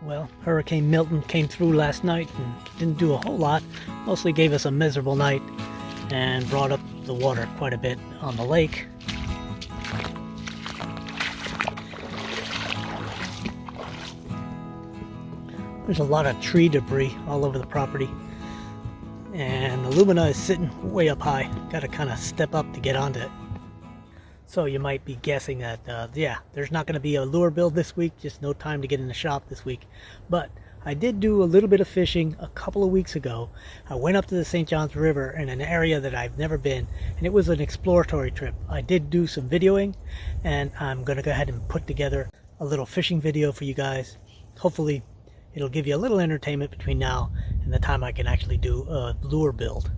Well, Hurricane Milton came through last night and didn't do a whole lot. Mostly gave us a miserable night and brought up the water quite a bit on the lake. There's a lot of tree debris all over the property. And the lumina is sitting way up high. Got to kind of step up to get onto it. So you might be guessing that, yeah, there's not going to be a lure build this week. Just no time to get in the shop this week. But I did do a little bit of fishing a couple of weeks ago. I went up to the St. Johns River in an area that I've never been. And it was an exploratory trip. I did do some videoing. And I'm going to go ahead and put together a little fishing video for you guys. Hopefully it'll give you a little entertainment between now and the time I can actually do a lure build.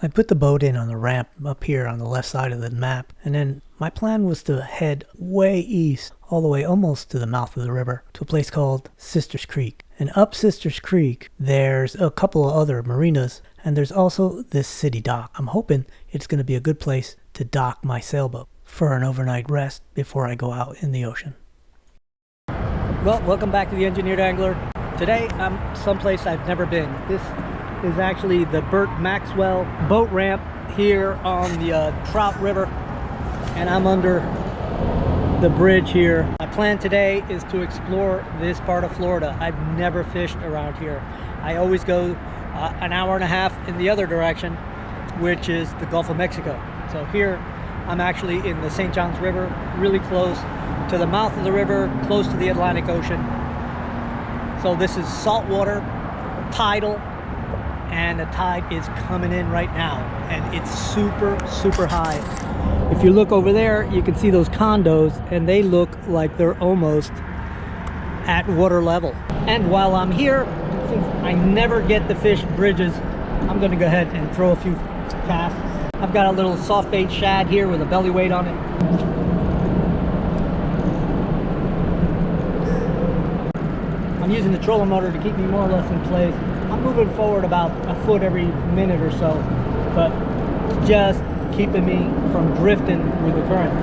I put the boat in on the ramp up here on the left side of the map, and then my plan was to head way east, all the way almost to the mouth of the river, to a place called Sisters Creek. And up Sisters Creek, there's a couple of other marinas, and there's also this city dock. I'm hoping it's going to be a good place to dock my sailboat for an overnight rest before I go out in the ocean. Well, welcome back to the Engineered Angler. Today I'm someplace I've never been. This is actually the Burt Maxwell boat ramp here on the Trout River, and I'm under the bridge here. My plan today is to explore this part of Florida. I've never fished around here. I always go an hour and a half in the other direction, which is the Gulf of Mexico. So here I'm actually in the St. Johns River, really close to the mouth of the river, close to the Atlantic Ocean. So this is saltwater, tidal, and the tide is coming in right now, and it's super high. If you look over there, you can see those condos, and they look like they're almost at water level. And while I'm here, since I never get to fish bridges, I'm gonna go ahead and throw a few casts. I've got a little soft bait shad here with a belly weight on it. I'm using the trolling motor to keep me more or less in place. I'm moving forward about a foot every minute or so, but just keeping me from drifting with the current.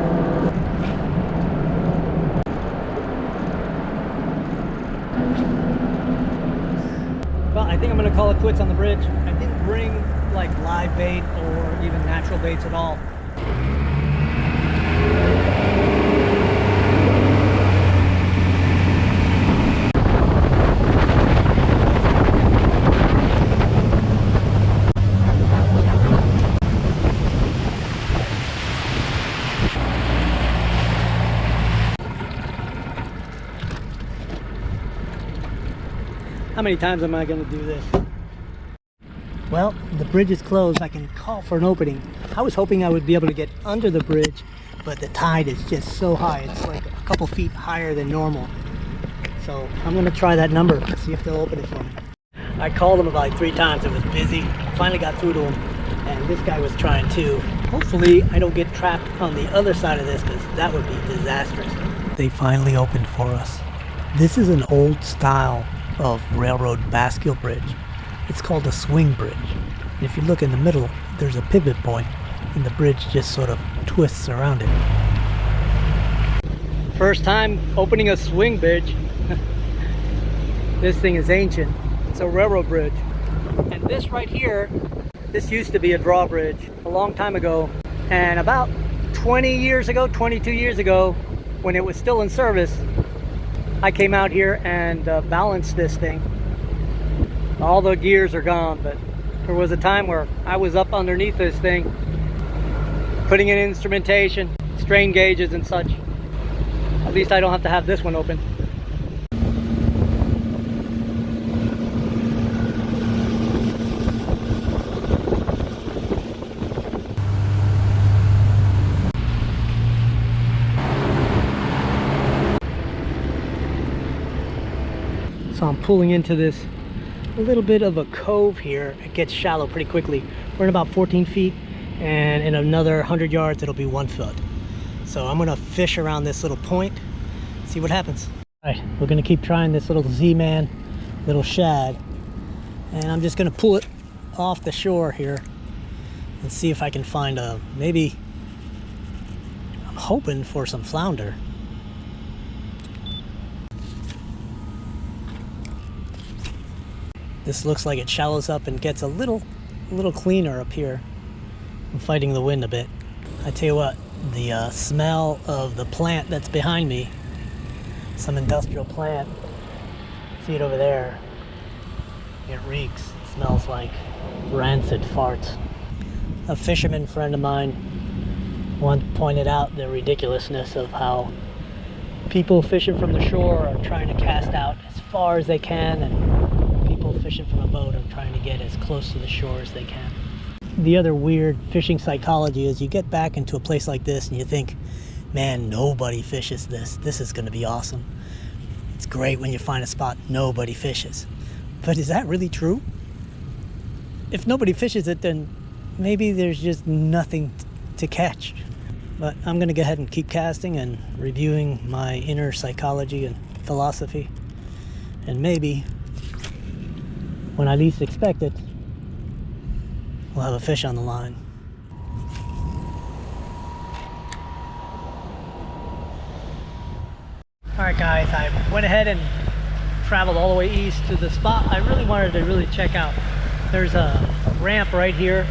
Well, I think I'm gonna call it quits on the bridge. I didn't bring like live bait or even natural baits at all. How many times am I going to do this? Well, the bridge is closed. I can call for an opening. I was hoping I would be able to get under the bridge, but the tide is just so high. It's like a couple feet higher than normal. So I'm going to try that number, see if they'll open it for me. I called them about 3 times. It was busy. Finally got through to them, and this guy was trying too. Hopefully I don't get trapped on the other side of this, because that would be disastrous. They finally opened for us. This is an old style of railroad bascule bridge. It's called a swing bridge. And if you look in the middle, there's a pivot point, and the bridge just sort of twists around it. First time opening a swing bridge. This thing is ancient. It's a railroad bridge. And this right here, this used to be a drawbridge a long time ago. And about 20 years ago, 22 years ago, when it was still in service, I came out here and balanced this thing. All the gears are gone, but there was a time where I was up underneath this thing, putting in instrumentation, strain gauges and such. At least I don't have to have this one open. So I'm pulling into this a little bit of a cove here. It gets shallow pretty quickly. We're in about 14 feet, and in another 100 yards it'll be 1 foot. So I'm gonna fish around this little point, see what happens. All right, we're gonna keep trying this little Z-Man, little shad, and I'm just gonna pull it off the shore here and see if I can find a, maybe, I'm hoping for some flounder. This looks like it shallows up and gets a little cleaner up here. I'm fighting the wind a bit. I tell you what, the smell of the plant that's behind me, some industrial plant, see it over there, it reeks. It smells like rancid farts. A fisherman friend of mine once pointed out the ridiculousness of how people fishing from the shore are trying to cast out as far as they can, and people fishing from a boat are trying to get as close to the shore as they can. The other weird fishing psychology is you get back into a place like this and you think, man, nobody fishes this. This is going to be awesome. It's great when you find a spot nobody fishes. But is that really true? If nobody fishes it, then maybe there's just nothing to catch. But I'm going to go ahead and keep casting and reviewing my inner psychology and philosophy. And maybe, when I least expect it, we'll have a fish on the line. Alright guys, I went ahead and traveled all the way east to the spot I really wanted to check out. There's a ramp right here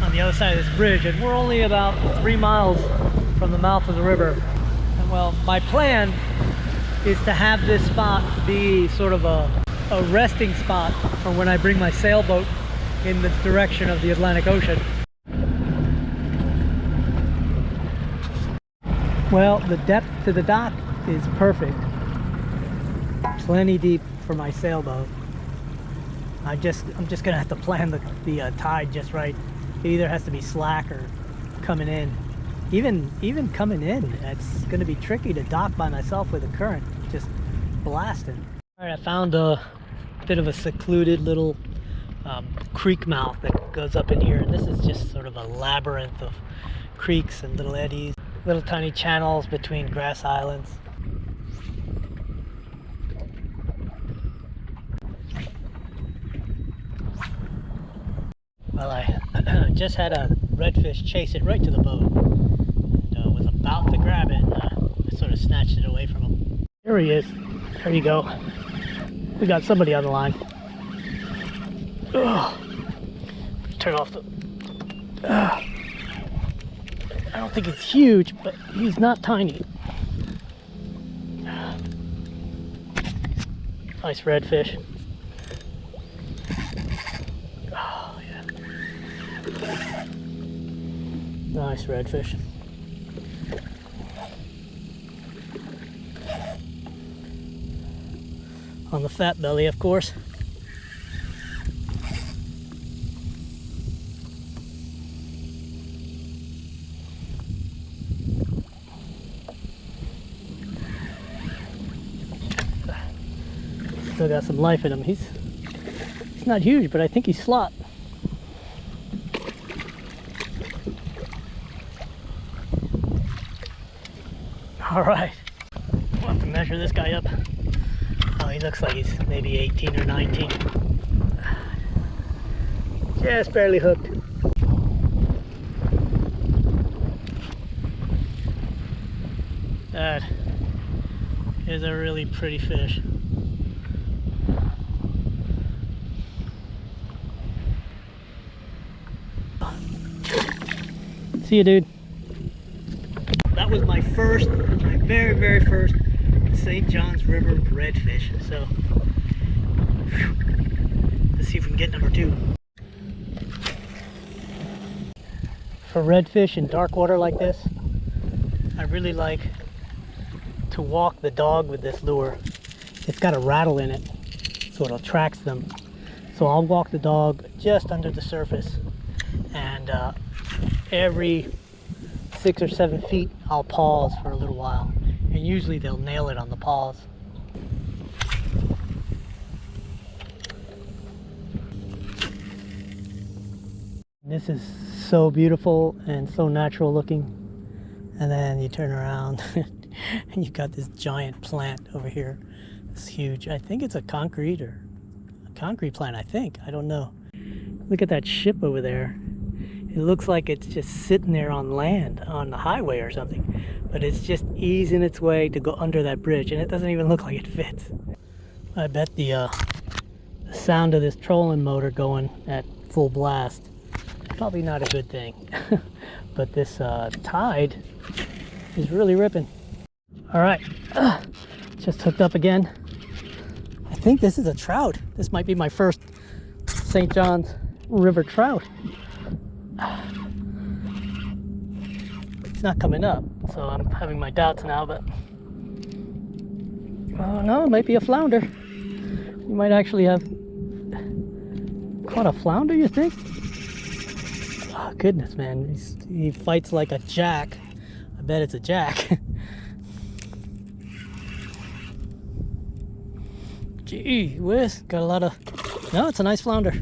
on the other side of this bridge, and we're only about 3 miles from the mouth of the river. And well, my plan is to have this spot be sort of a resting spot for when I bring my sailboat in the direction of the Atlantic Ocean. Well, the depth to the dock is perfect. Plenty deep for my sailboat. I'm just gonna have to plan the tide just right. It either has to be slack or coming in. Even coming in, it's gonna be tricky to dock by myself with the current just blasting. All right, I found a bit of a secluded little creek mouth that goes up in here, and this is just sort of a labyrinth of creeks and little eddies, little tiny channels between grass islands. Well, I just had a redfish chase it right to the boat, and was about to grab it. I sort of snatched it away from him. Here he is. There you go. We got somebody on the line. Ugh. Turn off the... I don't think it's huge, but he's not tiny. Nice redfish. Oh, yeah. Nice redfish. On the fat belly, of course. Still got some life in him. He's not huge, but I think he's slot. All right, we'll have to measure this guy up. Oh, he looks like he's maybe 18 or 19. Just barely hooked. That is a really pretty fish. See you, dude. That was my very first St. John's River redfish. So, let's see if we can get number 2. For redfish in dark water like this, I really like to walk the dog with this lure. It's got a rattle in it, so it attracts them. So I'll walk the dog just under the surface, and every 6 or 7 feet I'll pause for a little while, and usually they'll nail it on the pause. This is so beautiful and so natural looking, and then you turn around and you've got this giant plant over here. It's huge. I think it's a concrete plant, I don't know. Look at that ship over there. It looks like it's just sitting there on land, on the highway or something, but it's just easing its way to go under that bridge, and it doesn't even look like it fits. I bet the the sound of this trolling motor going at full blast. Probably not a good thing. But this tide is really ripping. All right, just hooked up again. I think this is a trout. This might be my first St. John's River trout. It's not coming up, so I'm having my doubts now, but oh no, it might be a flounder. We might actually have caught a flounder, you think? Oh goodness, man, he fights like a jack. I bet it's a jack. Gee whiz, got a lot of... No, it's a nice flounder.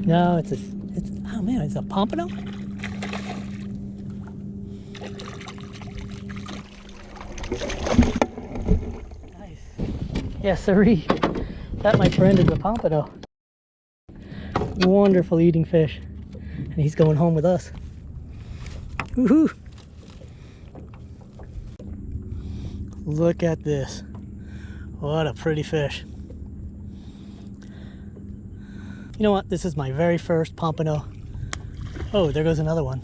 No, it's oh man, it's a Pompano? Nice. Yes, sirree. That, my friend, is a Pompano. Wonderful eating fish. And he's going home with us. Woohoo! Look at this. What a pretty fish. You know what? This is my very first Pompano. Oh, there goes another one.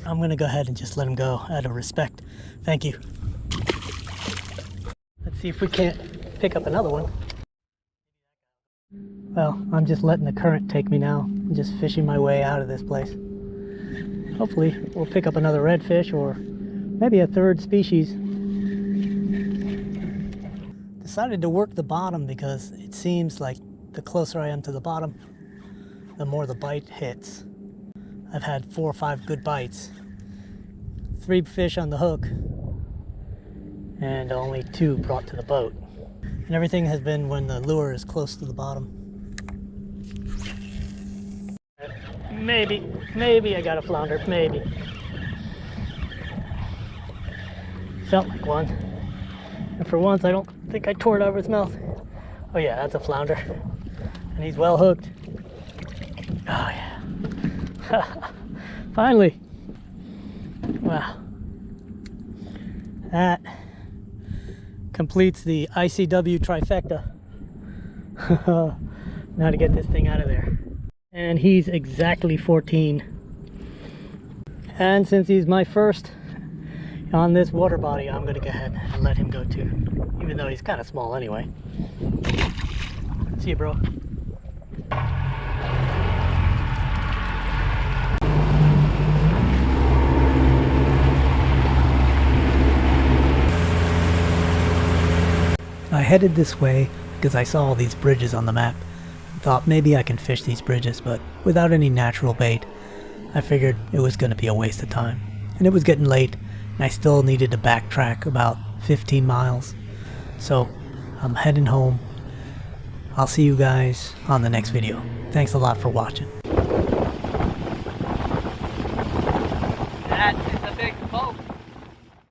I'm gonna go ahead and just let him go out of respect. Thank you. Let's see if we can't pick up another one. Well, I'm just letting the current take me now. I'm just fishing my way out of this place. Hopefully we'll pick up another redfish or maybe a third species. Decided to work the bottom because it seems like the closer I am to the bottom, the more the bite hits. I've had 4 or 5 good bites, 3 fish on the hook, and only 2 brought to the boat. And everything has been when the lure is close to the bottom. Maybe I got a flounder, maybe. Felt like one. And for once, I don't think I tore it out of his mouth. Oh yeah, that's a flounder. And he's well hooked. Oh yeah. Finally. Wow. That completes the ICW trifecta. Now to get this thing out of there. And he's exactly 14. And since he's my first on this water body, I'm gonna go ahead and let him go too, even though he's kind of small anyway. See you, bro. I headed this way because I saw all these bridges on the map. I thought maybe I can fish these bridges, but without any natural bait, I figured it was going to be a waste of time. And it was getting late, and I still needed to backtrack about 15 miles. So I'm heading home. I'll see you guys on the next video. Thanks a lot for watching.